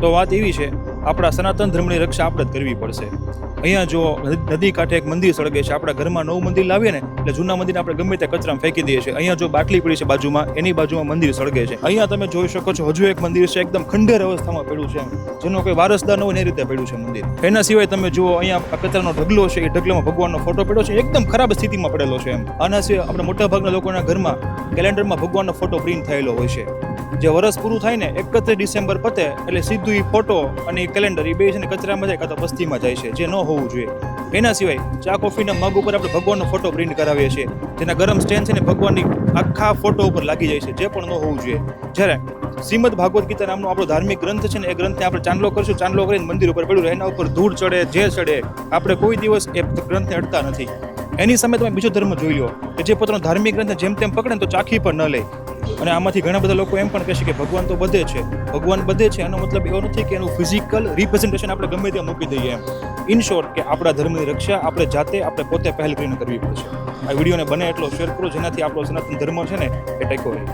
તો વાત એવી છે, આપણા સનાતન ધર્મની રક્ષા આપણે જ કરવી પડશે. અહીંયા જો નદી કાંઠે એક મંદિર સળગે છે, આપણા ઘરમાં નવું મંદિર લાવીએ ને એટલે જૂના મંદિરને આપણે ગમે ત્યાં કચરામાં ફેંકી દઈએ છીએ. અહીંયા જો બાટલી પડી છે બાજુમાં, એની બાજુમાં મંદિર સળગે છે. અહીંયા તમે જોઈ શકો છો હજુ એક મંદિર છે, એકદમ ખંડેર અવસ્થામાં પડ્યું છે, જેનો કોઈ વારસદાર ન હોય એ રીતે પડ્યું છે મંદિર. એના સિવાય તમે જુઓ અહીંયા આ કચરાનો ઢગલો છે, એ ઢગલામાં ભગવાનનો ફોટો પડ્યો છે, એકદમ ખરાબ સ્થિતિમાં પડેલો છે. આના સિવાય આપણે મોટાભાગના લોકોના ઘરમાં કેલેન્ડરમાં ભગવાનનો ફોટો પ્રિન્ટ થયેલો હોય છે. જે વર્ષ પૂરું થાય ને 31 ડિસેમ્બર પતે એટલે સીધું એ ફોટો અને એ કેલેન્ડર એ બે છે ને કચરામાં જાય કાં તો બસ્તીમાં જાય છે, જે ન હોવું જોઈએ. એના સિવાય ચા કોફીના મગ ઉપર આપણે ભગવાનનો ફોટો પ્રિન્ટ કરાવીએ છીએ, જેના ગરમ સ્ટેન્ડ છે ને ભગવાનની આખા ફોટો ઉપર લાગી જાય છે, જે પણ ન હોવું જોઈએ. જ્યારે શ્રીમદ ભાગવત ગીતા નામનો આપણો ધાર્મિક ગ્રંથ છે ને, એ ગ્રંથને આપણે ચાંદલો કરશું, ચાંદલો કરીને મંદિર ઉપર પડ્યું રહે, એના ઉપર ધૂળ ચડે, જે ચડે, આપણે કોઈ દિવસ એ ગ્રંથને અડતા નથી. એની સામે તમે બીજો ધર્મ જોઈ લો કે જે પોતાનો ધાર્મિક ગ્રંથને જેમ તેમ પકડે ને તો ચાખી પણ ન લે. અને આમાંથી ઘણા બધા લોકો એમ પણ કહેશે કે ભગવાન તો બધે છે. ભગવાન બધે છે એનો મતલબ એવો નથી કે એનું ફિઝિકલ રિપ્રેઝન્ટેશન આપણે ગમે ત્યાં મૂકી દઈએ એમ. ઇન શોર્ટ કે આપણા ધર્મની રક્ષા આપણે જાતે આપણે પોતે પહેલ કરીને કરવી પડશે. આ વિડીયોને બને એટલો શેર કરો જેનાથી આપણો સનાતન ધર્મ છે ને એ ટેકો રહે.